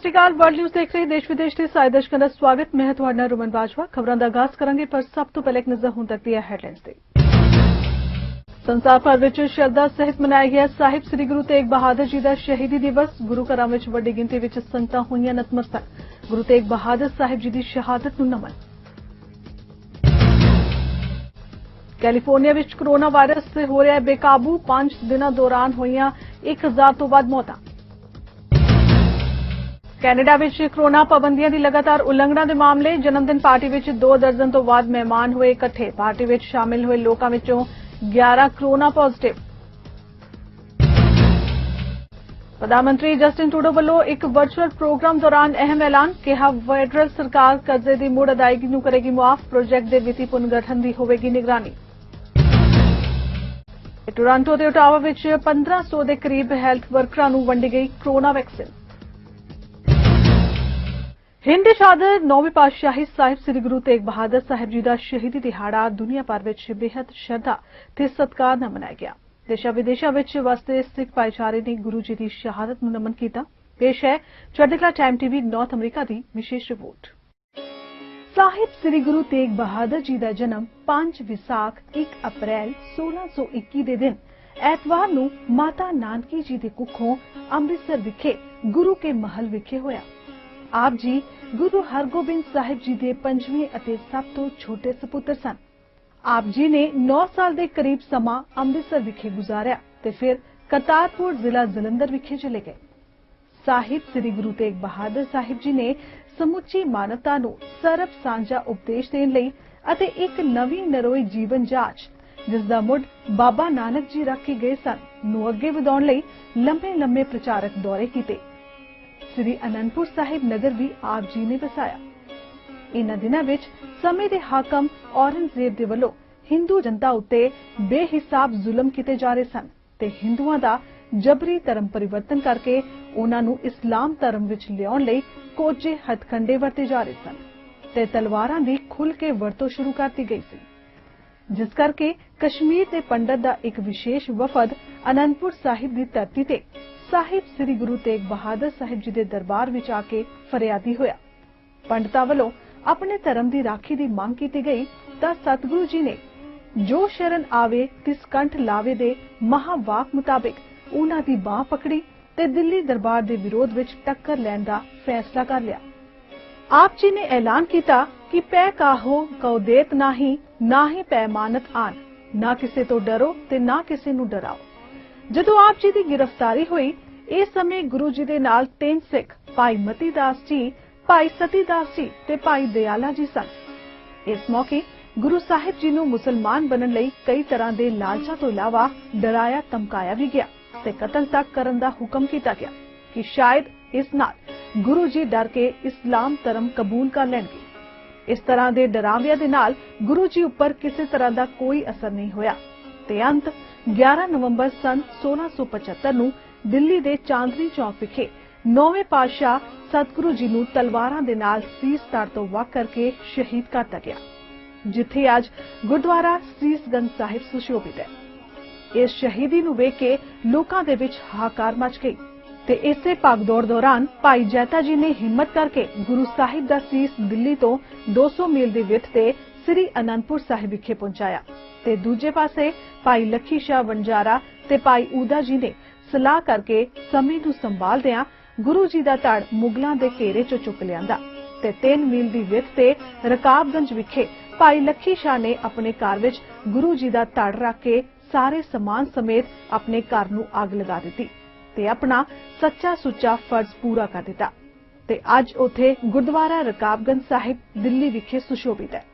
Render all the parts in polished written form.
ਸਤਿ ਸ਼੍ਰੀ ਅਕਾਲ। World news ਦੇਖ ਰਹੇ ਦੇਸ਼ ਵਿਦੇਸ਼ ਦੇ ਸਾਰੇ ਦਰਸ਼ਕਾਂ ਦਾ ਸਵਾਗਤ। ਮੈਂ ਤੁਹਾਡਾ ਨਾਲ ਰੁਮਨ ਬਾਜਵਾ। ਖਬਰਾਂ ਦਾ ਆਗਾਜ਼ ਕਰਾਂਗੇ, ਪਰ ਸਭ ਤੋਂ ਪਹਿਲਾਂ ਇੱਕ ਨਜ਼ਰ ਹੁਣ ਤੱਕ ਦੀਆਂ ਹੈਡਲਾਈਨਸ ਤੇ। ਸੰਸਾਰ ਭਰ ਵਿੱਚ ਸ਼ਰਧਾ ਸਹਿਤ ਮਨਾਇਆ ਗਿਆ ਸਾਹਿਬ ਸ੍ਰੀ ਗੁਰੂ ਤੇਗ ਬਹਾਦਰ ਜੀ ਦਾ ਸ਼ਹੀਦੀ ਦਿਵਸ। ਗੁਰੂ ਘਰਾਂ ਵਿੱਚ ਵੱਡੀ ਗਿਣਤੀ ਵਿੱਚ ਸੰਗਤਾਂ ਹੋਈਆਂ ਨਤਮਸਤਕ। ਗੁਰੂ ਤੇਗ ਬਹਾਦਰ ਸਾਹਿਬ ਜੀ ਦੀ ਸ਼ਹਾਦਤ ਨੂੰ ਨਮਨ। ਕੈਲੀਫੋਰਨੀਆ ਵਿੱਚ ਕੋਰੋਨਾ ਵਾਇਰਸ से हो ਰਿਹਾ ਬੇਕਾਬੂ। 5 ਦਿਨਾਂ ਦੌਰਾਨ ਹੋਈਆਂ 1000 ਤੋਂ ਵੱਧ ਮੌਤਾਂ। ਕੈਨੇਡਾ ਵਿੱਚ ਕੋਰੋਨਾ ਪਾਬੰਦੀਆਂ ਦੀ ਲਗਾਤਾਰ ਉਲੰਘਣਾ ਦੇ ਮਾਮਲੇ। ਜਨਮਦਿਨ ਪਾਰਟੀ ਵਿੱਚ 2 ਦਰਜਨ ਤੋਂ ਵੱਧ ਮਹਿਮਾਨ ਹੋਏ ਇਕੱਠੇ। ਪਾਰਟੀ ਵਿੱਚ ਸ਼ਾਮਿਲ ਹੋਏ ਲੋਕਾਂ ਵਿੱਚੋਂ 11 ਕੋਰੋਨਾ ਪॉजिटिव। ਪ੍ਰਧਾਨ ਮੰਤਰੀ ਜਸਟਿਨ ਟਰੂਡੋ ਵੱਲੋਂ ਇੱਕ ਵਰਚੁਅਲ ਪ੍ਰੋਗਰਾਮ ਦੌਰਾਨ ਅਹਿਮ ਐਲਾਨ। ਕਿਹਾ ਫੈਡਰਲ ਸਰਕਾਰ ਕਰਜ਼ੇ ਦੀ ਮੁੜ ਅਦਾਇਗੀ ਨੂੰ ਕਰੇਗੀ ਮੁਆਫ। ਪ੍ਰੋਜੈਕਟ ਦੇ ਵਿੱਤੀ ਪੁਨਰਗਠਨ ਦੀ ਹੋਵੇਗੀ ਨਿਗਰਾਨੀ। ਟੋਰਾਂਟੋ ਤੇ ਓਟਾਵਾ ਵਿੱਚ 1500 ਦੇ ਕਰੀਬ ਹੈਲਥ ਵਰਕਰਾਂ ਨੂੰ ਵੰਡੀ ਗਈ ਕੋਰੋਨਾ ਵੈਕਸੀਨ। ਹਿੰਦ ਸ਼ਹਾਦਤ 9ਵੀਂ ਪਾਤਸ਼ਾਹੀ ਸਾਹਿਬ ਸ੍ਰੀ ਗੁਰੂ ਤੇਗ ਬਹਾਦਰ ਸਾਹਿਬ ਜੀ ਦਾ ਸ਼ਹੀਦੀ ਦਿਹਾੜਾ ਦੁਨੀਆ ਭਰ ਵਿੱਚ ਬੇहद ਸ਼ਰਧਾ ਤੇ ਸਤਿਕਾਰ ਨਾਲ ਮਨਾਇਆ ਗਿਆ। ਦੇਸ਼ਾਂ ਵਿਦੇਸ਼ਾਂ ਵਿੱਚ ਵਸਦੇ ਸਿੱਖ ਭਾਈਚਾਰੇ ਨੇ ਗੁਰੂ ਜੀ ਦੀ ਸ਼ਹਾਦਤ ਨੂੰ ਨਮਨ ਕੀਤਾ। ਪੇਸ਼ ਹੈ ਚੜ੍ਹਦੀਕਲਾ ਟਾਈਮ ਟੀਵੀ ਨਾਰਥ ਅਮਰੀਕਾ ਦੀ ਵਿਸ਼ੇਸ਼ ਰਿਪੋਰਟ। ਸਾਹਿਬ ਸ੍ਰੀ ਗੁਰੂ ਤੇਗ ਬਹਾਦਰ ਜੀ ਦਾ ਜਨਮ 5 ਵਿਸਾਖ 1 ਅਪ੍ਰੈਲ 1621 ਦੇ ਦਿਨ ਐਤਵਾਰ ਨੂੰ ਮਾਤਾ ਨਾਨਕੀ ਜੀ ਦੇ ਕੁੱਖੋਂ ਅੰਮ੍ਰਿਤਸਰ ਵਿਖੇ ਗੁਰੂ ਕੇ ਮਹਲ ਵਿਖੇ ਹੋਇਆ। ਆਪ ਜੀ ਗੁਰੂ ਹਰਗੋਬਿੰਦ ਸਾਹਿਬ ਜੀ ਦੇ 5ਵੇਂ ਅਤੇ ਸਭ ਤੋਂ ਛੋਟੇ ਸਪੁੱਤਰ ਸਨ। ਆਪ ਜੀ ਨੇ 9 ਸਾਲ ਦੇ ਕਰੀਬ ਸਮਾਂ ਅੰਮ੍ਰਿਤਸਰ ਵਿਖੇ ਗੁਜ਼ਾਰਿਆ ਤੇ ਫਿਰ ਕਰਤਾਰਪੁਰ ਜ਼ਿਲ੍ਹਾ ਜਲੰਧਰ ਵਿਖੇ ਚਲੇ ਗਏ। ਸਾਹਿਬ ਸ੍ਰੀ ਗੁਰੂ ਤੇਗ ਬਹਾਦਰ ਸਾਹਿਬ ਜੀ ਨੇ ਸਮੁੱਚੀ ਮਾਨਵਤਾ ਨੂੰ ਸਰਬ ਸਾਂਝਾ ਉਪਦੇਸ਼ ਦੇਣ ਲਈ ਅਤੇ ਇੱਕ ਨਵੀਂ ਨਰੋਈ ਜੀਵਨ ਜਾਂਚ ਜਿਸ ਦਾ ਮੁੱਢ ਬਾਬਾ ਨਾਨਕ ਜੀ ਰੱਖ ਕੇ ਗਏ ਸਨ ਨੂੰ ਅੱਗੇ ਵਧਾਉਣ ਲਈ ਲੰਮੇ ਪ੍ਰਚਾਰਕ ਦੌਰੇ ਕੀਤੇ। ਸ੍ਰੀ ਅਨੰਦਪੁਰ ਸਾਹਿਬ ਨਗਰ ਵੀ ਆਪ ਜੀ ਨੇ ਵਸਾਇਆ। ਇਨ੍ਹਾਂ ਦਿਨਾਂ ਵਿੱਚ ਸਮੇਂ ਦੇ ਹਾਕਮ ਔਰੰਗਜ਼ੇਬ ਦੇ ਵੱਲੋਂ ਹਿੰਦੂ ਜਨਤਾ ਉੱਤੇ ਬੇਹਿਸਾਬ ਜ਼ੁਲਮ ਕੀਤੇ ਜਾ ਰਹੇ ਸਨ ਤੇ ਹਿੰਦੂਆਂ ਦਾ ਜਬਰੀ ਧਰਮ ਪਰਿਵਰਤਨ ਕਰਕੇ ਉਹਨਾਂ ਨੂੰ ਇਸਲਾਮ ਧਰਮ ਵਿੱਚ ਲਿਆਉਣ ਲਈ ਕੋਝੇ ਹੱਥਕੰਡੇ ਵਰਤੇ ਜਾ ਰਹੇ ਸਨ ਤੇ ਤਲਵਾਰਾਂ ਦੀ ਖੁੱਲ੍ਹ ਕੇ ਵਰਤੋਂ ਸ਼ੁਰੂ ਕਰਤੀ ਗਈ ਸੀ, ਜਿਸ ਕਰਕੇ ਕਸ਼ਮੀਰ ਦੇ ਪੰਡਤ ਦਾ ਇੱਕ ਵਿਸ਼ੇਸ਼ ਵਫਦ ਅਨੰਦਪੁਰ ਸਾਹਿਬ ਦੀ ਧਰਤੀ ਤੇ ਸਾਹਿਬ ਸ੍ਰੀ ਗੁਰੂ ਤੇਗ ਬਹਾਦਰ ਸਾਹਿਬ ਜੀ ਦੇ ਦਰਬਾਰ ਵਿੱਚ ਆ ਕੇ ਫਰਿਆਦੀ ਹੋਇਆ। ਪੰਡਤਾਂ ਵੱਲੋਂ ਆਪਣੇ ਧਰਮ ਦੀ ਰਾਖੀ ਦੀ ਮੰਗ ਕੀਤੀ ਗਈ ਤਾਂ ਸਤਿਗੁਰੂ ਜੀ ਨੇ ਜੋ ਸ਼ਰਨ ਆਵੇ ਤਿਸ ਕੰਠ ਲਾਵੇ ਦੇ ਮਹਾਵਾਕ ਮੁਤਾਬਿਕ ਉਹਨਾਂ ਦੀ ਬਾਹ ਪਕੜੀ ਤੇ ਦਿੱਲੀ ਦਰਬਾਰ ਦੇ ਵਿਰੋਧ ਵਿੱਚ ਟੱਕਰ ਲੈਣ ਦਾ ਫੈਸਲਾ ਕਰ ਲਿਆ। ਆਪ ਜੀ ਨੇ ਐਲਾਨ ਕੀਤਾ ਕਿ ਪੈ ਕਾਹੋ ਕਉ ਦੇਤ ਨਾਹੀ, ਨਾ ਹੀ ਪੈ ਮਾਨਤ ਆਨ। ਨਾ ਕਿਸੇ ਤੋਂ ਡਰੋ ਤੇ ਨਾ ਕਿਸੇ ਨੂੰ ਡਰਾਓ। ਜਦੋਂ ਆਪ ਜੀ ਦੀ ਗ੍ਰਿਫਤਾਰੀ ਹੋਈ, ਇਸ ਸਮੇਂ ਗੁਰੂ ਜੀ ਦੇ ਨਾਲ 3 ਸਿੱਖ ਭਾਈ ਮਤੀ ਦਾਸ ਜੀ, ਭਾਈ ਸਤੀ ਦਾਸ ਜੀ ਤੇ ਭਾਈ ਦਿਆਲਾ ਜੀ ਸਨ। ਇਸ ਮੌਕੇ ਗੁਰੂ ਸਾਹਿਬ ਜੀ ਨੂੰ ਮੁਸਲਮਾਨ ਬਣਨ ਲਈ ਕਈ ਤਰ੍ਹਾਂ ਦੇ ਲਾਲਚਾਂ ਤੋਂ ਇਲਾਵਾ ਡਰਾਇਆ ਧਮਕਾਇਆ ਵੀ ਗਿਆ ਤੇ ਕਤਲ ਤੱਕ ਕਰਨ ਦਾ ਹੁਕਮ ਕੀਤਾ ਗਿਆ ਕਿ ਸ਼ਾਇਦ ਇਸ ਨਾਲ ਗੁਰੂ ਜੀ ਡਰ ਕੇ ਇਸਲਾਮ ਧਰਮ ਕਬੂਲ ਕਰ ਲੈਣਗੇ। ਇਸ ਤਰ੍ਹਾਂ ਦੇ ਡਰਾਵਿਆਂ ਦੇ ਨਾਲ ਗੁਰੂ ਜੀ ਉੱਪਰ ਕਿਸੇ ਤਰ੍ਹਾਂ ਦਾ ਕੋਈ ਅਸਰ ਨਹੀਂ ਹੋਇਆ ਤੇ ਅੰਤ 11 ਨਵੰਬਰ ਸਨ 1675 ਨੂੰ ਦਿੱਲੀ ਦੇ ਚਾਂਦਨੀ ਚੌਕ ਵਿਖੇ 9ਵੇਂ ਪਾਤਸ਼ਾਹ ਸਤਿਗੁਰੂ ਜੀ ਨੂੰ ਤਲਵਾਰਾਂ ਦੇ ਨਾਲ ਸੀਸ ਧੜ ਤੋਂ ਵੱਖ ਕਰਕੇ ਸ਼ਹੀਦ ਕਰ ਦਿੱਤਾ ਗਿਆ, ਜਿੱਥੇ ਅੱਜ ਗੁਰਦੁਆਰਾ ਸੀਸਗੰਜ ਸਾਹਿਬ ਸੁਸ਼ੋਭਿਤ ਹੈ। ਇਸ ਸ਼ਹੀਦੀ ਨੂੰ ਵੇਖ ਕੇ ਲੋਕਾਂ ਦੇ ਵਿੱਚ ਹਾਹਾਕਾਰ ਮਚ ਗਈ ਤੇ ਇਸੇ ਭਗਦੌੜ ਦੌਰਾਨ ਭਾਈ ਜੈਤਾ ਜੀ ਨੇ ਹਿੰਮਤ ਕਰਕੇ ਗੁਰੂ ਸਾਹਿਬ ਦਾ ਸੀਸ ਦਿੱਲੀ ਤੋਂ 200 ਮੀਲ ਦੀ ਵਿੱਥ ਤੇ ਸ੍ਰੀ ਅਨੰਦਪੁਰ ਸਾਹਿਬ ਵਿਖੇ ਪਹੁੰਚਾਇਆ ਤੇ ਦੂਜੇ ਪਾਸੇ ਭਾਈ ਲੱਖੀ ਸ਼ਾਹ ਵਣਜਾਰਾ ਤੇ ਭਾਈ ਊਦਾ ਜੀ ਨੇ ਸਲਾਹ ਕਰਕੇ ਸਮੇਂ ਨੂੰ ਸੰਭਾਲਦਿਆਂ ਗੁਰੂ ਜੀ ਦਾ ਧੜ ਮੁਗਲਾਂ ਦੇ ਘੇਰੇ ਚੋਂ ਚੁੱਕ ਲਿਆਂਦਾ ਤੇ 3 ਮੀਲ ਦੀ ਵਿੱਥ ਤੇ ਰਕਾਬਗੰਜ ਵਿਖੇ ਭਾਈ ਲੱਖੀ ਸ਼ਾਹ ਨੇ ਆਪਣੇ ਘਰ ਵਿੱਚ ਗੁਰੂ ਜੀ ਦਾ ਧੜ ਰੱਖ ਕੇ ਸਾਰੇ ਸਮਾਨ ਸਮੇਤ ਆਪਣੇ ਘਰ ਨੂੰ ਅੱਗ ਲਗਾ ਦਿੱਤੀ ਤੇ ਆਪਣਾ ਸੱਚਾ ਸੁੱਚਾ ਫਰਜ਼ ਪੂਰਾ ਕਰ ਦਿੱਤਾ ਤੇ ਅੱਜ ਉੱਥੇ ਗੁਰਦੁਆਰਾ ਰਕਾਬਗੰਜ ਸਾਹਿਬ ਦਿੱਲੀ ਵਿਖੇ ਸੁਸ਼ੋਭਿਤ ਹੈ।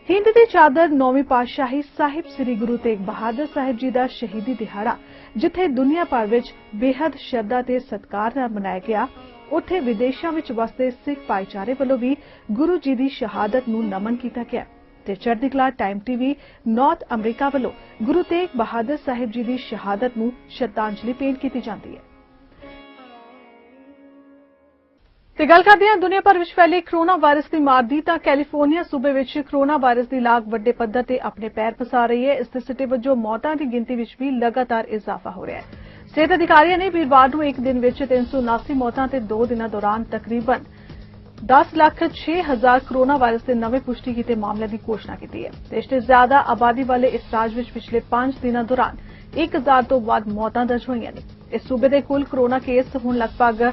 ਹਿੰਦ ਦੀ ਚਾਦਰ 9ਵੀਂ ਪਾਤਸ਼ਾਹੀ ਸਾਹਿਬ ਸ੍ਰੀ ਗੁਰੂ ਤੇਗ ਬਹਾਦਰ ਸਾਹਿਬ ਜੀ ਦਾ ਸ਼ਹੀਦੀ ਦਿਹਾੜਾ ਜਿੱਥੇ ਦੁਨੀਆ ਭਰ ਵਿੱਚ ਬੇहद ਸ਼ਰਧਾ ਤੇ ਸਤਿਕਾਰ ਨਾਲ ਮਨਾਇਆ ਗਿਆ, ਉੱਥੇ ਵਿਦੇਸ਼ਾਂ ਵਿੱਚ ਵਸਦੇ ਸਿੱਖ ਭਾਈਚਾਰੇ ਵੱਲੋਂ ਵੀ ਗੁਰੂ ਜੀ ਦੀ ਸ਼ਹਾਦਤ ਨੂੰ ਨਮਨ ਕੀਤਾ ਗਿਆ ਤੇ ਚੜ੍ਹਦੀਕਲਾ ਟਾਈਮ ਟੀਵੀ ਨਾਰਥ ਅਮਰੀਕਾ ਵੱਲੋਂ ਗੁਰੂ ਤੇਗ ਬਹਾਦਰ ਸਾਹਿਬ ਜੀ ਦੀ ਸ਼ਹਾਦਤ ਨੂੰ ਸ਼ਰਧਾਂਜਲੀ ਭੇਂਟ ਕੀਤੀ ਜਾਂਦੀ ਹੈ। ਤੇ ਗੱਲ ਕਰਦੇ ਹਾਂ ਦੁਨੀਆ ਭਰ ਵਿੱਚ ਫੈਲੇ ਕੋਰੋਨਾ ਵਾਇਰਸ ਦੀ ਮਾਰ ਦੀ, ਤਾਂ ਕੈਲੀਫੋਰਨੀਆ ਸੂਬੇ ਵਿੱਚ ਕੋਰੋਨਾ ਵਾਇਰਸ ਦੀ ਲਾਗ ਵੱਡੇ ਪੱਧਰ ਤੇ ਆਪਣੇ ਪੈਰ ਪਸਾਰ ਰਹੀ ਹੈ। ਇਸ ਦੇ ਸਿੱਟੇ ਵਜੋਂ ਮੌਤਾਂ ਦੀ ਗਿਣਤੀ ਵਿੱਚ ਵੀ ਲਗਾਤਾਰ ਇਜ਼ਾਫਾ ਹੋ ਰਿਹਾ ਹੈ। ਸਿਹਤ ਅਧਿਕਾਰੀਆਂ ਨੇ ਵੀਰਵਾਰ ਨੂੰ ਇੱਕ ਦਿਨ ਵਿੱਚ 379 ਮੌਤਾਂ ਤੇ 2 ਦਿਨਾਂ ਦੌਰਾਨ ਤਕਰੀਬਨ 10,06,000 ਕੋਰੋਨਾ ਵਾਇਰਸ ਦੇ ਨਵੇਂ ਪੁਸ਼ਟੀ ਕੀਤੇ ਮਾਮਲਿਆਂ ਦੀ ਘੋਸ਼ਣਾ ਕੀਤੀ ਹੈ। ਦੇਸ਼ ਦੇ ਜ਼ਿਆਦਾ ਆਬਾਦੀ ਵਾਲੇ ਇਸ ਰਾਜ ਵਿੱਚ ਪਿਛਲੇ 5 ਦਿਨਾਂ ਦੌਰਾਨ 1,000 ਤੋਂ ਵੱਧ ਮੌਤਾਂ ਦਰਜ ਹੋਈਆਂ ਨੇ। ਇਸ ਸੂਬੇ ਦੇ ਕੁੱਲ ਕੋਰੋਨਾ ਕੇਸ ਹੁਣ ਲਗਭਗ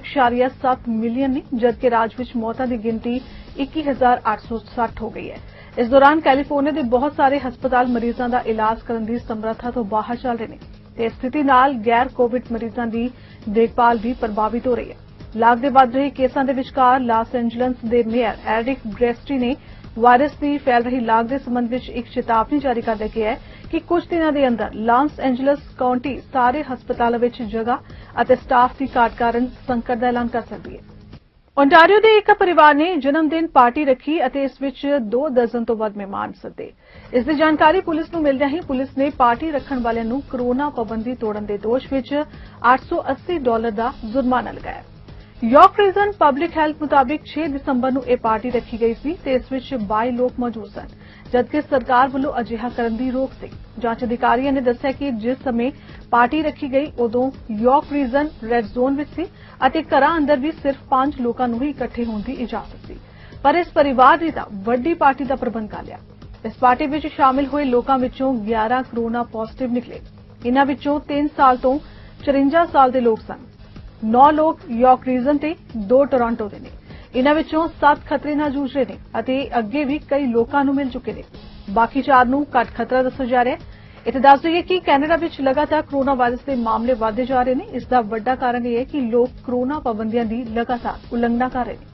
1.7 ਮਿਲੀਅਨ ਨੇ, ਜਦਕਿ ਰਾਜ ਵਿੱਚ ਮੌਤਾਂ ਦੀ ਗਿਣਤੀ 21,860 ਹੋ ਗਈ ਹੈ। ਇਸ ਦੌਰਾਨ ਕੈਲੀਫੋਰਨੀਆ ਦੇ ਬਹੁਤ ਸਾਰੇ ਹਸਪਤਾਲ ਮਰੀਜ਼ਾਂ ਦਾ ਇਲਾਜ ਕਰਨ ਦੀ ਸਮਰੱਥਾ ਤੋਂ ਬਾਹਰ ਚੱਲ ਰਹੇ ਨੇ ਤੇ ਇਸ ਸਥਿਤੀ ਨਾਲ ਗੈਰ ਕੋਵਿਡ ਮਰੀਜ਼ਾਂ ਦੀ ਦੇਖਭਾਲ ਵੀ ਪ੍ਰਭਾਵਿਤ ਹੋ ਰਹੀ ਹੈ। ਲਾਗ ਦੇ ਵੱਧ ਰਹੇ ਕੇਸਾਂ ਦੇ ਵਿਚਕਾਰ ਲਾਸ ਐਂਜਲਸ ਦੇ ਮੇਅਰ ਐਰਿਕ ਗ੍ਰੈਸਟੀ ਨੇ ਵਾਇਰਸ ਦੀ ਫੈਲ ਰਹੀ ਲਾਗ ਦੇ ਸੰਬੰਧ ਵਿੱਚ ਇੱਕ ਚੇਤਾਵਨੀ ਜਾਰੀ ਕਰਦੇ ਕਿਹਾ ਹੈ ਕਿ ਕੁਝ ਦਿਨਾਂ ਦੇ ਅੰਦਰ ਲਾਸ ਐਂਜਲਸ ਕਾਉਂਟੀ ਸਾਰੇ ਹਸਪਤਾਲਾਂ ਵਿੱਚ ਜਗ੍ਹਾ ਅਤੇ ਸਟਾਫ ਦੀ ਘਾਟ ਕਾਰਨ ਸੰਕਟ ਦਾ ਐਲਾਨ ਕਰ ਸਕਦੀ ਹੈ। ਓਨਟਾਰੀਓ ਦੇ ਇੱਕ ਪਰਿਵਾਰ ਨੇ ਜਨਮ ਦਿਨ ਪਾਰਟੀ ਰੱਖੀ ਅਤੇ ਇਸ ਵਿੱਚ 2 ਦਰਜਨ ਤੋਂ ਵੱਧ ਮਹਿਮਾਨ ਸੱਦੇ। ਇਸ ਦੀ ਜਾਣਕਾਰੀ ਪੁਲਿਸ ਨੂੰ ਮਿਲਦਿਆਂ ਹੀ ਪੁਲਿਸ ਨੇ ਪਾਰਟੀ ਰੱਖਣ ਵਾਲਿਆਂ ਨੂੰ ਕੋਰੋਨਾ ਪਾਬੰਦੀ ਤੋੜਨ ਦੇ ਦੋਸ਼ ਵਿੱਚ $880 ਦਾ ਜੁਰਮਾਨਾ ਲਗਾਇਆ। ਯਾਰਕ ਰੀਜਨ ਪਬਲਿਕ ਹੈਲਥ ਮੁਤਾਬਿਕ 6 ਦਸੰਬਰ ਨੂੰ ਇਹ ਪਾਰਟੀ ਰੱਖੀ ਗਈ ਸੀ ਤੇ ਇਸ ਵਿੱਚ 22 ਲੋਕ ਮੌਜੂਦ ਸਨ, ਜਦਕਿ ਸਰਕਾਰ ਵੱਲੋਂ ਅਜਿਹਾ ਕਰਨ ਦੀ ਰੋਕ ਸੀ। ਜਾਂਚ ਅਧਿਕਾਰੀਆਂ ਨੇ ਦੱਸਿਆ ਕਿ ਜਿਸ ਸਮੇਂ ਪਾਰਟੀ ਰੱਖੀ ਗਈ ਉਦੋਂ ਯਾਰਕ ਰੀਜਨ ਰੈੱਡ ਜ਼ੋਨ ਵਿੱਚ ਸੀ ਅਤੇ ਘਰਾਂ ਅੰਦਰ ਵੀ ਸਿਰਫ 5 ਲੋਕਾਂ ਨੂੰ ਹੀ ਇਕੱਠੇ ਹੋਣ ਦੀ ਇਜਾਜ਼ਤ ਸੀ, ਪਰ ਇਸ ਪਰਿਵਾਰ ਨੇ ਤਾਂ ਵੱਡੀ ਪਾਰਟੀ ਦਾ ਪ੍ਰਬੰਧ ਕਰ ਲਿਆ। ਇਸ ਪਾਰਟੀ ਵਿੱਚ ਸ਼ਾਮਿਲ ਹੋਏ ਲੋਕਾਂ ਵਿੱਚੋਂ 11 ਕੋਰੋਨਾ ਪॉजिटिव ਨਿਕਲੇ। ਇਨ੍ਹਾਂ ਵਿੱਚੋਂ 3 ਸਾਲ ਤੋਂ 54 ਸਾਲ ਦੇ ਲੋਕ ਸਨ। 9 ਲੋਕ ਯਾਰਕ ਰੀਜਨ ਤੇ 2 ਟੋਰਾਂਟੋ ਦੇ ਨੇ। ਇਨ੍ਹਾਂ ਵਿੱਚੋਂ 7 ਖਤਰੇ ਨਾਲ ਜੂਝ ਰਹੇ ਨੇ ਅਤੇ ਅੱਗੇ ਵੀ ਕਈ ਲੋਕਾਂ ਨੂੰ ਮਿਲ ਚੁੱਕੇ ਨੇ। ਬਾਕੀ 4 ਨੂੰ ਘੱਟ ਖਤਰਾ ਦੱਸਿਆ ਜਾ ਰਿਹਾ ਹੈ। ਇੱਥੇ ਦੱਸ ਦਈਏ ਕਿ ਕੈਨੇਡਾ ਵਿੱਚ ਲਗਾਤਾਰ ਕੋਰੋਨਾ ਵਾਇਰਸ ਦੇ ਮਾਮਲੇ ਵਧਦੇ ਜਾ ਰਹੇ ਨੇ। ਇਸ ਦਾ ਵੱਡਾ ਕਾਰਨ ਇਹ ਹੈ ਕਿ ਲੋਕ ਕੋਰੋਨਾ ਪਾਬੰਦੀਆਂ ਦੀ ਲਗਾਤਾਰ ਉਲੰਘਣਾ ਕਰ ਰਹੇ ਨੇ।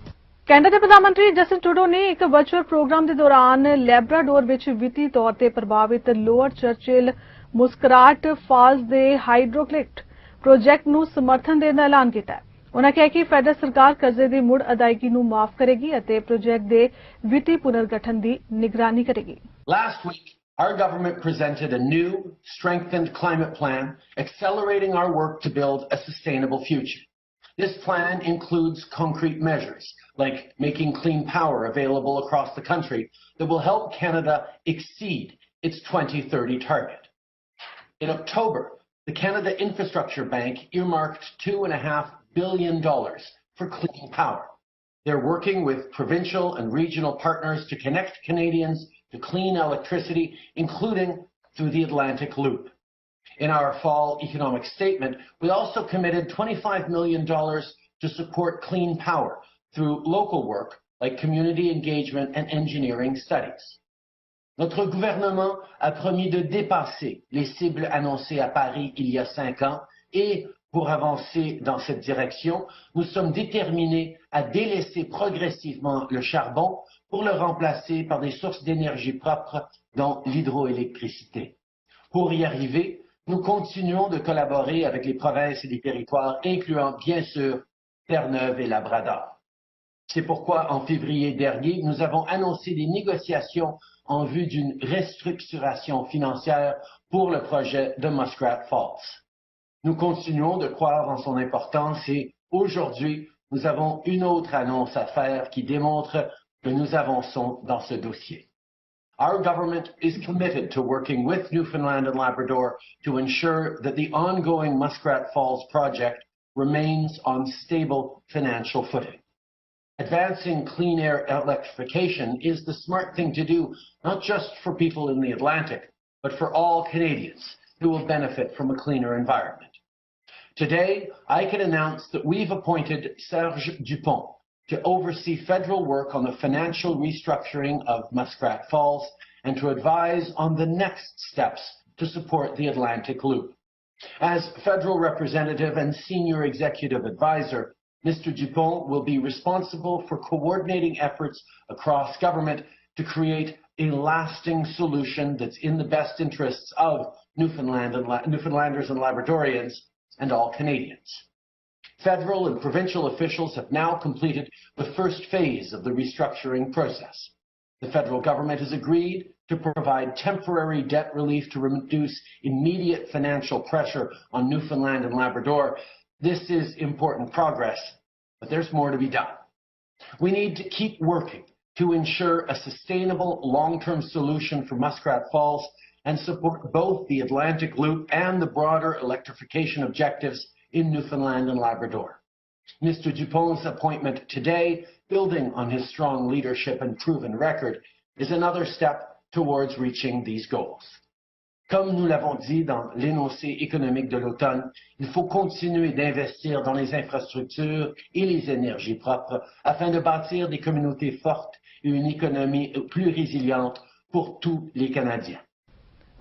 ਕੈਨੇਡਾ ਦੇ ਪ੍ਰਧਾਨ ਮੰਤਰੀ ਜਸਟਿਨ ਟਰੂਡੋ ਨੇ ਇੱਕ ਵਰਚੁਅਲ ਪ੍ਰੋਗਰਾਮ ਦੇ ਦੌਰਾਨ ਲੈਬਰਾਡੋਰ ਵਿੱਚ ਵਿੱਤੀ ਤੌਰ ਤੇ ਪ੍ਰਭਾਵਿਤ ਲੋਅਰ ਚਰਚਿਲ ਮੁਸਕਰਾਟ ਫਾਲਸ ਦੇ ਹਾਈਡਰੋਕਲਿਫਟ ਪ੍ਰੋਜੈਕਟ ਨੂੰ ਸਮਰਥਨ ਦੇਣ ਦਾ ਐਲਾਨ ਕੀਤਾ ਹੈ। ਉਨ੍ਹਾਂ ਕਿਹਾ ਕਿ ਫੈਡਰਲ ਸਰਕਾਰ ਕਰਜ਼ੇ ਦੀ ਮੁੜ ਅਦਾਇਗੀ ਨੂੰ ਮਾਫ ਕਰੇਗੀ ਅਤੇ ਪ੍ਰੋਜੈਕਟ ਦੇ ਵਿੱਤੀ ਪੁਨਰਗਠਨ ਦੀ ਨਿਗਰਾਨੀ ਕਰੇਗੀ। Last week, our government presented a new, strengthened climate plan, accelerating our work to build a sustainable future. This plan includes concrete measures, like making clean power available across the country, that will help Canada exceed its 2030 target. In October, the Canada Infrastructure Bank earmarked $2.5 billion for clean power. They're working with provincial and regional partners to connect Canadians to clean electricity, including through the Atlantic Loop. In our fall economic statement, we also committed $25 million to support clean power through local work like community engagement and engineering studies. Notre gouvernement a promis de dépasser les cibles annoncées à Paris il y a 5 ans et pour avancer dans cette direction, nous sommes déterminés à délaisser progressivement le charbon pour le remplacer par des sources d'énergie propres, dont l'hydroélectricité. Pour y arriver, nous continuons de collaborer avec les provinces et les territoires, incluant bien sûr Terre-Neuve et Labrador. C'est pourquoi, en février dernier, nous avons annoncé des négociations en vue d'une restructuration financière pour le projet de Muskrat Falls. Nous continuons de croire en son importance et aujourd'hui, nous avons une autre annonce à faire qui démontre que nous avançons dans ce dossier. Our government is committed to working with Newfoundland and Labrador to ensure that the ongoing Muskrat Falls project remains on stable financial footing. Advancing clean air electrification is the smart thing to do, not just for people in the Atlantic, but for all Canadians who will benefit from a cleaner environment. Today, I can announce that we've appointed Serge Dupont to oversee federal work on the financial restructuring of Muskrat Falls and to advise on the next steps to support the Atlantic Loop. As federal representative and senior executive advisor, Mr. Dupont will be responsible for coordinating efforts across government to create a lasting solution that's in the best interests of Newfoundlanders and Labradorians and all Canadians. Federal and provincial officials have now completed the first phase of the restructuring process. The federal government has agreed to provide temporary debt relief to reduce immediate financial pressure on Newfoundland and Labrador. This is important progress, but there's more to be done. We need to keep working to ensure a sustainable long-term solution for Muskrat Falls and support both the Atlantic Loop and the broader electrification objectives in Newfoundland and Labrador. Mr. Dupont's appointment today, building on his strong leadership and proven record, is another step towards reaching these goals. Comme nous l'avons dit dans l'énoncé économique de l'automne, il faut continuer d'investir dans les infrastructures et les énergies propres afin de bâtir des communautés fortes et une économie plus résiliente pour tous les Canadiens.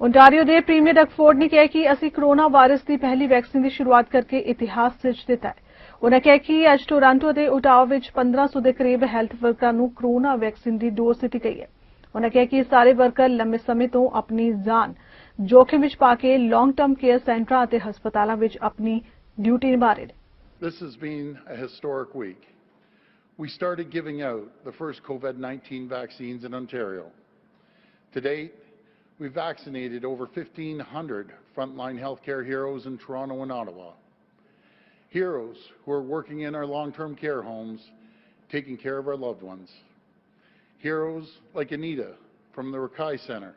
Ontario ਦੇ premier ਡਕਫੋਰਡ ਨੇ ਕਿਹਾ ਕਿ ਅਸੀਂ corona virus ਦੀ ਪਹਿਲੀ vaccine ਦੀ ਸ਼ੁਰੂਆਤ ਕਰਕੇ ਇਤਿਹਾਸ ਸਿਰਜ ਦਿੱਤਾ ਹੈ। ਉਹਨਾਂ ਕਿਹਾ ਕਿ ਅੱਜ ਟੋਰਾਂਟੋ ਦੇ ਓਟਾਵਾ ਵਿੱਚ 1500 ਦੇ ਕਰੀਬ ਹੈਲਥ ਵਰਕਰਾਂ ਨੂੰ ਕੋਰੋਨਾ ਵੈਕਸੀਨ ਦੀ ਡੋਜ਼ ਦਿੱਤੀ ਗਈ ਹੈ। ਉਹਨਾਂ ਕਿਹਾ ਕਿ ਸਾਰੇ ਵਰਕਰ ਲੰਮੇ ਸਮੇਂ ਤੋਂ ਆਪਣੀ ਜਾਨ जोखिम विच पाके लॉन्ग टर्म केयर सेंटरां ते हस्पतालां विच अपनी ड्यूटी निभा रहे हैं। This has been a historic week. We started giving out the first COVID-19 vaccines in Ontario. To date, we've vaccinated over 1,500 frontline healthcare heroes in Toronto and Ottawa. Heroes who are working in our long-term care homes, taking care of our loved ones. Heroes like Anita from the Rakai Centre,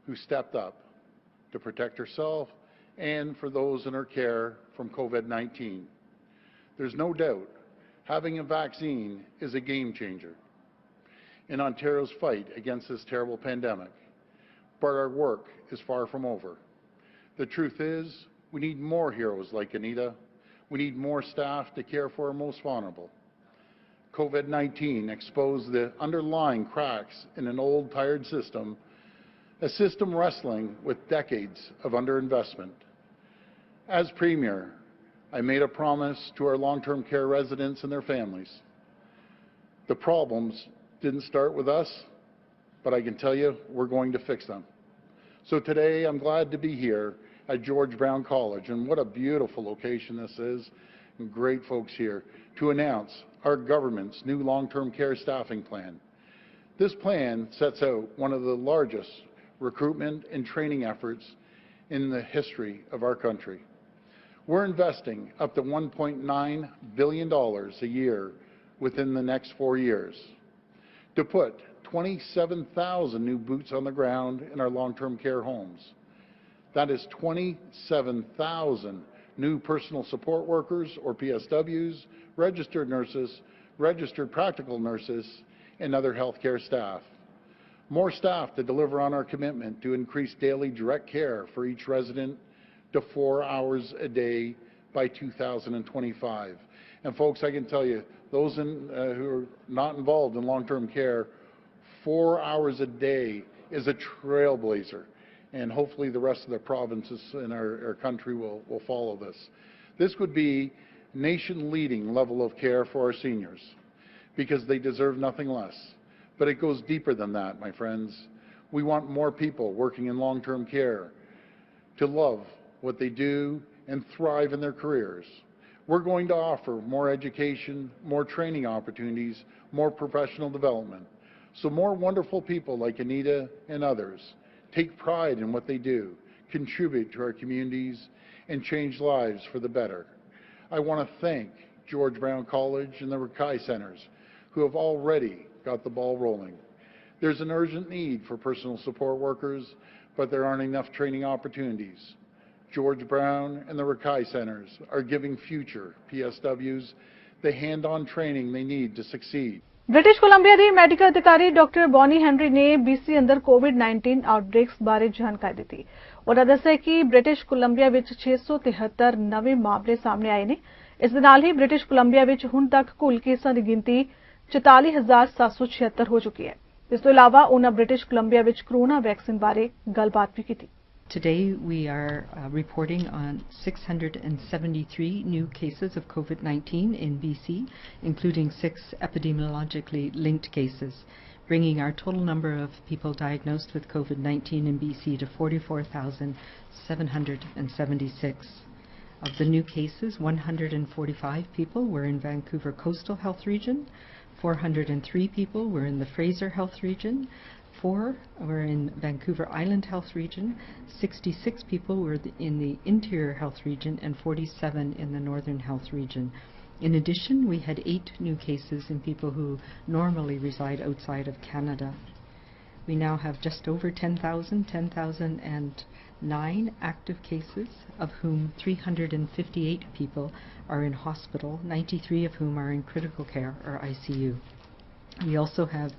who stepped up to protect herself and for those in her care from COVID-19. There's no doubt having a vaccine is a game changer in Ontario's fight against this terrible pandemic. But our work is far from over. The truth is, we need more heroes like Anita. We need more staff to care for our most vulnerable. COVID-19 exposed the underlying cracks in an old, tired system, a system wrestling with decades of underinvestment. As Premier, I made a promise to our long-term care residents and their families. The problems didn't start with us, but I can tell you we're going to fix them. So today I'm glad to be here at George Brown College, and what a beautiful location this is, and great folks here, to announce our government's new long-term care staffing plan. This plan sets out one of the largest recruitment and training efforts in the history of our country. We're investing up to $1.9 billion a year within the next 4 years to put 27,000 new boots on the ground in our long-term care homes. That is 27,000 new personal support workers, or PSWs, registered nurses, registered practical nurses, and other healthcare staff. More staff to deliver on our commitment to increase daily direct care for each resident to 4 hours a day by 2025. And folks, I can tell you, those who are not involved in long-term care, 4 hours a day is a trailblazer. And hopefully the rest of the provinces in our country will follow this. This would be nation-leading level of care for our seniors, because they deserve nothing less. But it goes deeper than that, my friends. We want more people working in long-term care to love what they do and thrive in their careers. We're going to offer more education, more training opportunities, more professional development, so more wonderful people like Anita and others take pride in what they do, contribute to our communities, and change lives for the better. I want to thank George Brown College and the Rakai Centres, who have already got the ball rolling. There's an urgent need for personal support workers, but there aren't enough training opportunities. George Brown and the Rakai Centres are giving future PSWs the hand-on training they need to succeed. British Columbia the medical ਅਧਿਕਾਰੀ doctor Bonnie Henry ਨੇ BC ਅੰਦਰ ਕੋਵਿਡ-19 ਆਊਟਬ੍ਰੇਕਸ ਬਾਰੇ ਜਾਣਕਾਰੀ ਦਿੱਤੀ। ਉਹਨਾਂ ਦੱਸਿਆ ਕਿ British Columbia ਵਿੱਚ 673 ਨਵੇਂ ਮਾਮਲੇ ਸਾਹਮਣੇ ਆਏ ਨੇ। ਇਸ ਦੇ ਨਾਲ ਹੀ ਬ੍ਰਿਟਿਸ਼ ਕੋਲੰਬੀਆ ਵਿੱਚ ਹੁਣ ਤੱਕ ਕੁੱਲ ਕੇਸਾਂ ਦੀ ਗਿਣਤੀ 44,776 ਹੋ ਚੁੱਕੀ ਹੈ। ਇਸ ਤੋਂ ਇਲਾਵਾ ਉਹਨਾਂ ਬ੍ਰਿਟਿਸ਼ ਕੋਲੰਬੀਆ ਵਿੱਚ ਕੋਰੋਨਾ ਵੈਕਸੀਨ ਬਾਰੇ ਗੱਲਬਾਤ ਵੀ ਕੀਤੀ। Today we are reporting on 673 new cases of COVID-19 in BC, including 6 epidemiologically linked cases, bringing our total number of people diagnosed with COVID-19 in BC to 44,776. Of the new cases, 145 people were in Vancouver Coastal Health Region, 403 people were in the Fraser Health Region, 4 were in Vancouver Island Health Region, 66 people were in the Interior Health Region, and 47 in the Northern Health Region. In addition, we had 8 new cases in people who normally reside outside of Canada. We now have just over 10,009 active cases, of whom 358 people are in hospital, 93 of whom are in critical care or ICU. We also have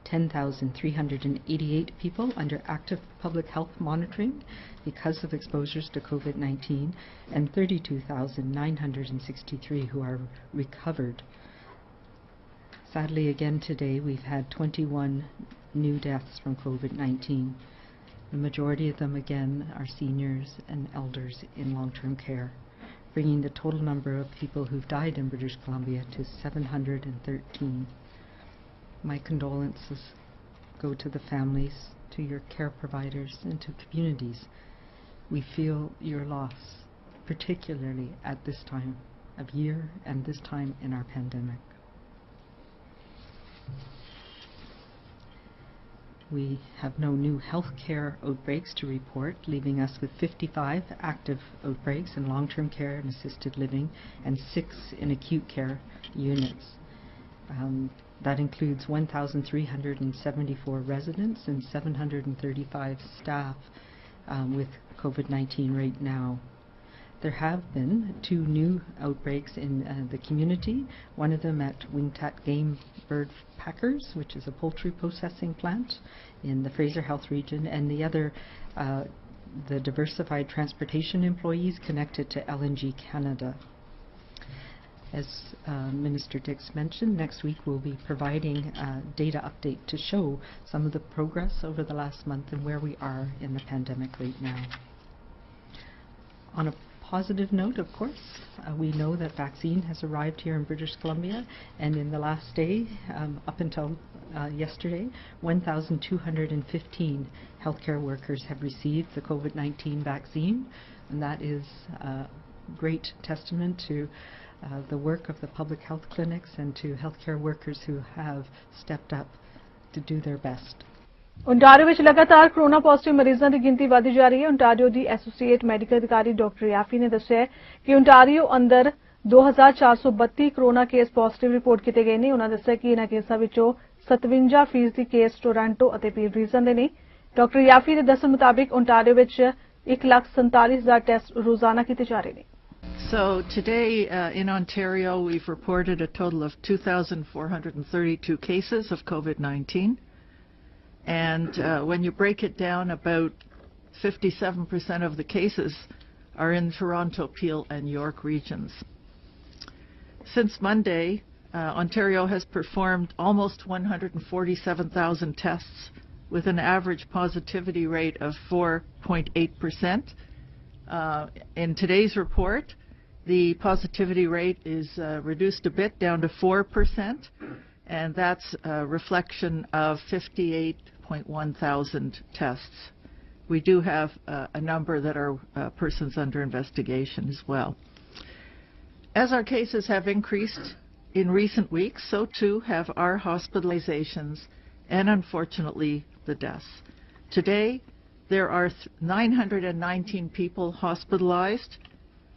10,388 people under active public health monitoring because of exposures to COVID-19, and 32,963 who are recovered. Sadly, again today, we've had 21 new deaths from COVID-19. The majority of them, again, are seniors and elders in long-term care, bringing the total number of people who've died in British Columbia to 713. My condolences go to the families, to your care providers, and to communities. We feel your loss, particularly at this time of year and this time in our pandemic. We have no new healthcare outbreaks to report, leaving us with 55 active outbreaks in long-term care and assisted living and 6 in acute care units. That includes 1,374 residents and 735 staff with COVID-19 right now. There have been 2 new outbreaks in the community, one of them at Wingtat Game Bird Packers, which is a poultry processing plant in the Fraser Health region, and the other, the diversified transportation employees connected to LNG Canada. As Minister Dix mentioned, next week we'll be providing a data update to show some of the progress over the last month and where we are in the pandemic right now. On a positive note, of course, we know that vaccine has arrived here in British Columbia, and in the last day, up until yesterday, 1,215 healthcare workers have received the COVID-19 vaccine, and that is a great testament to the work of the public health clinics and to healthcare workers who have stepped up to do their best. Ontario विच लगातार corona positive मरीजों की गिनती वधी जा रही है। Ontario दी associate medical अधिकारी डॉक्टर याफी ने दस्सिया कि ओंटारियो अंदर 2432 कोरोना केस पॉजिटिव रिपोर्ट किए गए ने। उन्होंने दस्सिया कि इन्हां केसां विचों 57% केस टोरंटो अते पील रीजन दे ने। डॉक्टर याफी दे दस्सण मुताबिक ओंटारियो विच 1,47,000 टेस्ट रोजाना किए जा रहे ने। So today in Ontario, we've reported a total of 2,432 cases of COVID-19. And when you break it down, about 57% of the cases are in Toronto, Peel and York regions. Since Monday, Ontario has performed almost 147,000 tests with an average positivity rate of 4.8%. In today's report, the positivity rate is reduced a bit down to 4%, and that's a reflection of 58.1 thousand tests. We do have a number that are persons under investigation as well. As our cases have increased in recent weeks, so too have our hospitalizations and, unfortunately, the deaths. Today, there are 919 people hospitalized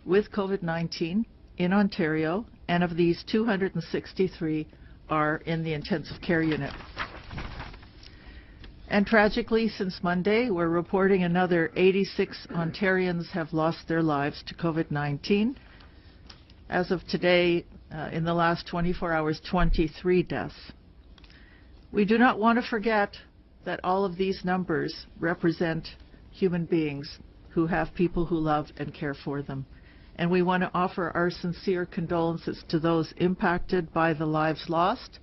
with COVID-19 in Ontario, and of these, 263 are in the intensive care unit. And tragically, since Monday, we're reporting another 86 Ontarians have lost their lives to COVID-19. As of today, in the last 24 hours, 23 deaths. We do not want to forget that all of these numbers represent human beings who have people who love and care for them. And we want to offer our sincere condolences to those impacted by the lives lost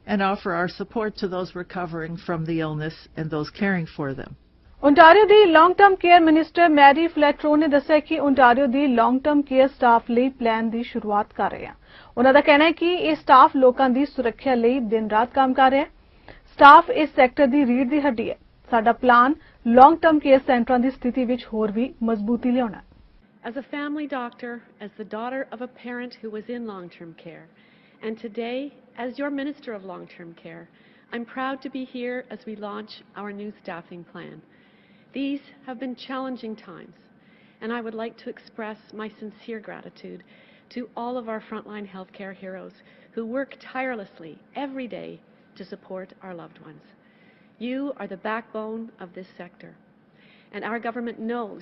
and offer our support to those recovering from the illness and those caring for them. Ontario दी long term care minister मैरी फ्लैट्रो ने दस्सिया कि Ontario दी long term care staff ਲਈ plan ਦੀ शुरुआत कर रहे हैं। उन्हां दा कहना है कि ਇਹ स्टाफ लोकां ਦੀ सुरक्षा ਲਈ दिन रात काम कर रहा है। स्टाफ इस सैक्टर ਦੀ रीढ़ ਦੀ हड्डी है। साडा प्लान लॉन्ग टर्म केयर सेंटरां ਦੀ स्थिति ਵਿੱਚ ਹੋਰ ਵੀ ਮਜ਼ਬੂਤੀ ਲਿਆਉਣਾ है। As a family doctor, as the daughter of a parent who was in long-term care, and today as your Minister of Long-Term Care, I'm proud to be here as we launch our new staffing plan. These have been challenging times, and I would like to express my sincere gratitude to all of our frontline healthcare heroes who work tirelessly every day to support our loved ones. You are the backbone of this sector. And our government knows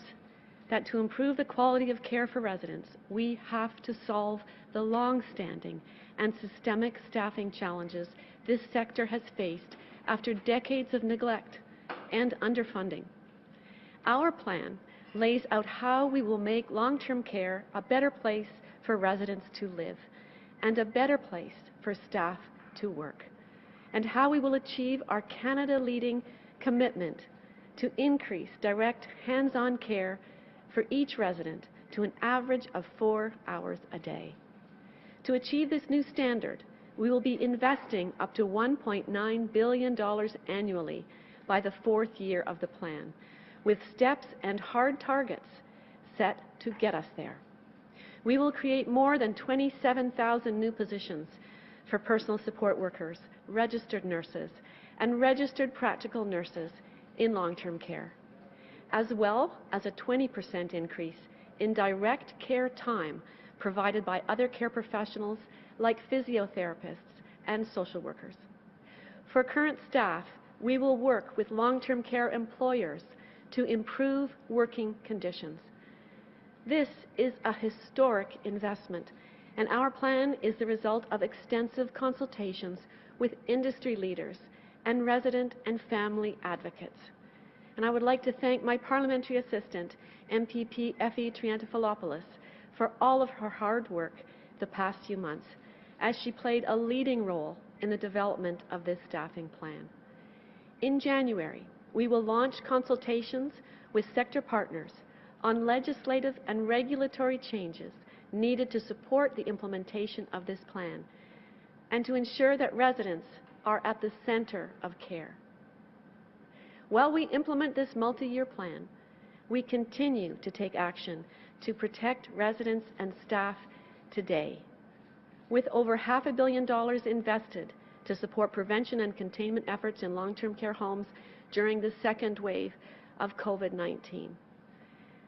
that to improve the quality of care for residents, we have to solve the long-standing and systemic staffing challenges this sector has faced after decades of neglect and underfunding. Our plan lays out how we will make long-term care a better place for residents to live and a better place for staff to work, and how we will achieve our Canada-leading commitment to increase direct hands-on care for each resident to an average of 4 hours a day. To achieve this new standard, we will be investing up to $1.9 billion annually by the 4th year of the plan, with steps and hard targets set to get us there. We will create more than 27,000 new positions for personal support workers, registered nurses, and registered practical nurses in long-term care, as well as a 20% increase in direct care time provided by other care professionals like physiotherapists and social workers. For current staff, we will work with long-term care employers to improve working conditions. This is a historic investment, and our plan is the result of extensive consultations with industry leaders and resident and family advocates. And I would like to thank my parliamentary assistant, MPP Effie Triantafilopoulos, for all of her hard work the past few months, as she played a leading role in the development of this staffing plan. In January, we will launch consultations with sector partners on legislative and regulatory changes needed to support the implementation of this plan and to ensure that residents are at the center of care. While we implement this multi-year plan, we continue to take action to protect residents and staff today, with over $500 million invested to support prevention and containment efforts in long-term care homes during the second wave of COVID-19.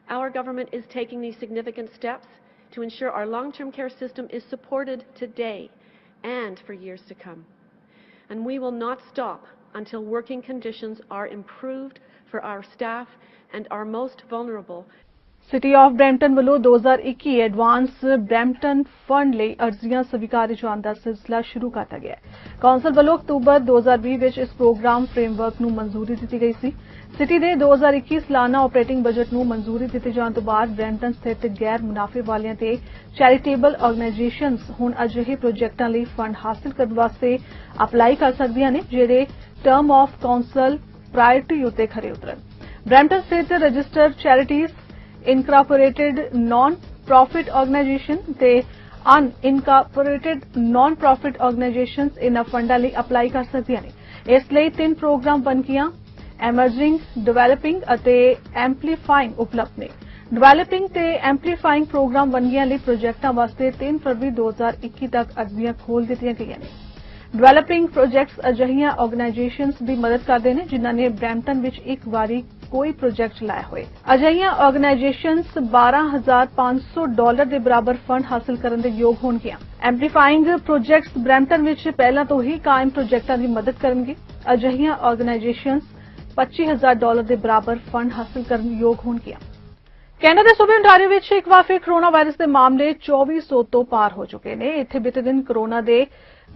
Our government is taking these significant steps to ensure our long-term care system is supported today and for years to come. And we will not stop until working conditions are improved for our staff and our most vulnerable. City of Brampton ਵੱਲੋਂ 2021 advance Brampton fund ਲਈ ਅਰਜ਼ੀਆਂ ਸਵੀਕਾਰੇ ਜਾਣ ਦਾ ਸਿਲਸਿਲਾ ਸ਼ੁਰੂ ਕਰ ਗਿਆ ਹੈ। Council ਵੱਲੋਂ ਅਕਤੂਬਰ 2020 ਵਿੱਚ ਇਸ ਪ੍ਰੋਗਰਾਮ ਫਰੇਮਵਰਕ ਨੂੰ ਮਨਜ਼ੂਰੀ ਦਿੱਤੀ ਗਈ ਸੀ। ਸਿਟੀ ਦੇ 2021 ਸਾਲਾਨਾ ਆਪਰੇਟਿੰਗ ਬਜਟ ਨੂੰ ਮਨਜ਼ੂਰੀ ਦਿੱਤੇ ਜਾਣ ਤੋਂ ਬਾਅਦ ਬਰੈਂਪਟਨ ਸਥਿਤ ਗੈਰ ਮੁਨਾਫੇ ਵਾਲੀਆਂ ਤੇ ਚੈਰੀਟੇਬਲ ਆਰਗੇਨਾਈਜੇਸ਼ਨਸ ਹੁਣ ਅਜਿਹੇ ਪ੍ਰੋਜੈਕਟਾਂ ਲਈ ਫੰਡ ਹਾਸਲ ਕਰਨ ਵਾਸਤੇ ਅਪਲਾਈ ਕਰ ਸਕਦੀਆਂ ਨੇ ਜਿਹੜੇ ਟਰਮ ਆਫ ਕੌਂਸਲ ਪ੍ਰਾਇਰਟੀ ਉੱਤੇ ਖਰੇ ਉਤਰਨ। ਬਰੈਂਪਟਨ ਸਥਿਤ ਰਜਿਸਟਰਡ ਚੈਰਿਟੀਜ਼ incorporated non-profit organization ਤੇ unincorporated non-profit organizations ਇਨ੍ਹਾਂ ਫੰਡਾਂ ਲਈ ਅਪਲਾਈ ਕਰ ਸਕਦੀਆਂ ਨੇ। ਇਸ ਲਈ 3 ਪ੍ਰੋਗਰਾਮ ਵੰਨਗੀਆਂ ਐਮਰਜਿੰਗ, ਡਿਵੈਲਪਿੰਗ ਅਤੇ ਐਂਪਲੀਫਾਈਂਗ ਉਪਲਬਧ ਨੇ। ਡਿਵੈਲਪਿੰਗ ਤੇ ਐਂਪਲੀਫਾਈਂਗ ਪ੍ਰੋਗਰਾਮ ਵੰਨਗੀਆਂ ਲਈ ਪ੍ਰੋਜੈਕਟਾਂ ਵਾਸਤੇ 3 ਫਰਵਰੀ 2021 ਤੱਕ ਅਰਜ਼ੀਆਂ ਖੋਲ੍ਹ ਦਿੱਤੀਆਂ ਗਈਆਂ ਨੇ। ਡਿਵੈਲਪਿੰਗ ਪ੍ਰੋਜੈਕਟਸ ਅਜਿਹੀਆਂ ਆਰਗੇਨਾਈਜੇਸ਼ਨਸ ਦੀ ਮਦਦ ਕਰਦੇ ਨੇ ਜਿਨ੍ਹਾਂ ਨੇ ਬਰੈਂਪਟਨ ਵਿੱਚ ਇੱਕ ਵਾਰੀ ਕੋਈ ਪ੍ਰੋਜੈਕਟ ਲਾਇਆ ਹੋਏ। ਅਜਿਹੀਆਂ ਆਰਗੇਨਾਈਜੇਸ਼ਨਸ $12,500 ਦੇ ਬਰਾਬਰ ਫੰਡ ਹਾਸਲ ਕਰਨ ਦੇ ਯੋਗ ਹੋਣਗੀਆਂ। ਐਂਪਲੀਫਾਈਂਗ ਪ੍ਰੋਜੈਕਟਸ ਬਰੈਂਪਟਨ ਵਿੱਚ ਪਹਿਲਾਂ ਤੋਂ ਹੀ ਕਾਇਮ ਪ੍ਰੋਜੈਕਟਾਂ ਦੀ ਮਦਦ ਕਰਨਗੇ। ਅਜਿਹੀਆਂ ਆਰਗੇਨਾਈਜੇਸ਼ਨਸ $25,000 ਦੇ ਬਰਾਬਰ ਫੰਡ ਹਾਸਲ ਕਰਨ ਯੋਗ ਹੋਣਗੀਆਂ। ਕੈਨੇਡਾ ਦੇ ਸੂਬੇ ontario ਵਿੱਚ ਇੱਕ ਵਾਰ ਫਿਰ ਕੋਰੋਨਾ ਵਾਇਰਸ ਦੇ ਮਾਮਲੇ 2400 ਤੋਂ ਪਾਰ ਹੋ ਚੁੱਕੇ ਨੇ। ਇੱਥੇ ਬੀਤੇ ਦਿਨ ਕੋਰੋਨਾ ਦੇ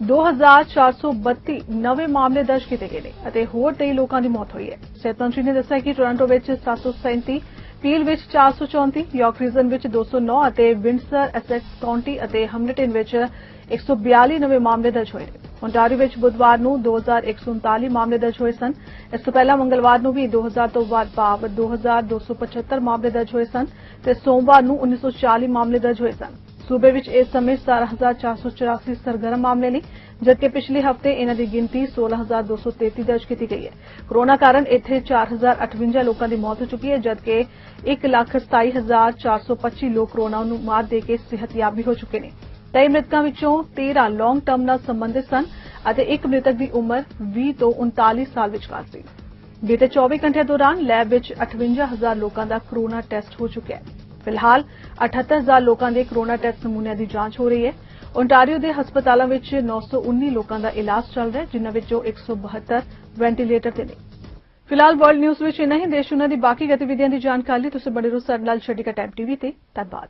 2432 ਨਵੇਂ ਮਾਮਲੇ ਦਰਜ ਕੀਤੇ ਗਏ ਨੇ ਅਤੇ ਹੋਰ 23 ਲੋਕਾਂ ਦੀ ਮੌਤ ਹੋਈ ਹੈ। ਸਿਹਤ ਮੰਤਰੀ ਨੇ ਦੱਸਿਆ ਕਿ ਟੋਰਾਂਟੋ ਵਿੱਚ 737, ਪੀਲ ਵਿੱਚ 434, ਯਾਰਕ ਰੀਜਨ ਵਿੱਚ 209 ਅਤੇ ਵਿੰਡਸਰ, ਐਸੈਕਸ ਕਾਉਂਟੀ ਅਤੇ ਹਮਿਲਟਨ ਵਿੱਚ 142 ਨਵੇਂ ਮਾਮਲੇ ਦਰਜ ਹੋਏ ਨੇ। ontario ਵਿੱਚ ਬੁੱਧਵਾਰ ਨੂੰ 2139 ਮਾਮਲੇ ਦਰਜ ਹੋਏ ਸਨ। ਇਸ ਤੋਂ ਪਹਿਲਾਂ ਮੰਗਲਵਾਰ ਨੂੰ ਵੀ 2000 ਤੋਂ ਵੱਧ ਭਾਵ 2275 ਮਾਮਲੇ ਦਰਜ ਹੋਏ ਸਨ ਤੇ ਸੋਮਵਾਰ ਨੂੰ 1940 ਮਾਮਲੇ ਦਰਜ ਹੋਏ ਸਨ। ਸੂਬੇ ਵਿੱਚ ਇਸ ਸਮੇਂ 17,484 ਸਰਗਰਮ ਮਾਮਲੇ ਨੇ, ਜਦਕਿ ਪਿਛਲੇ ਹਫ਼ਤੇ ਇਹਨਾਂ ਦੀ ਗਿਣਤੀ 16,233 ਦਰਜ ਕੀਤੀ ਗਈ ਹੈ। ਕੋਰੋਨਾ ਕਾਰਨ ਇੱਥੇ 4,058 ਲੋਕਾਂ ਦੀ ਮੌਤ ਹੋ ਚੁੱਕੀ ਹੈ, ਜਦਕਿ 1,27,425 ਲੋਕ ਕੋਰੋਨਾ ਨੂੰ ਮਾਤ ਦੇ ਕੇ ਸਿਹਤਯਾਬ ਹੋ ਚੁੱਕੇ ਨੇ। 23 ਮ੍ਰਿਤਕਾਂ ਵਿੱਚੋਂ 13 ਲੌਂਗ ਟਰਮ ਨਾਲ ਸੰਬੰਧਿਤ ਸਨ ਅਤੇ ਇੱਕ ਮ੍ਰਿਤਕ ਦੀ ਉਮਰ 20 ਤੋਂ 39 ਸਾਲ ਵਿਚਕਾਰ ਸੀ। ਬੀਤੇ 24 ਘੰਟਿਆਂ ਦੌਰਾਨ ਲੈਬ ਵਿੱਚ 58,000 ਲੋਕਾਂ ਦਾ ਕੋਰੋਨਾ ਟੈਸਟ ਹੋ ਚੁੱਕਿਆ ਹੈ। ਫਿਲਹਾਲ 78,000 ਲੋਕਾਂ ਦੇ ਕੋਰੋਨਾ ਟੈਸਟ ਨਮੂਨਿਆਂ ਦੀ ਜਾਂਚ ਹੋ ਰਹੀ ਹੈ। ontario ਦੇ ਹਸਪਤਾਲਾਂ ਵਿੱਚ 919 ਲੋਕਾਂ ਦਾ ਇਲਾਜ ਚੱਲ ਰਿਹਾ ਹੈ, ਜਿਨ੍ਹਾਂ ਵਿੱਚੋਂ 172 ਵੈਂਟੀਲੇਟਰ ਤੇ ਨੇ। फिलहाल वर्ल्ड न्यूज़ विच इन्ना ही। देश दुनिया दी बाकी गतिविधियां दी जानकारी तुसीं बने रहो साडे नाल। छड्डिका टाइम टीवी ते। धन्नवाद।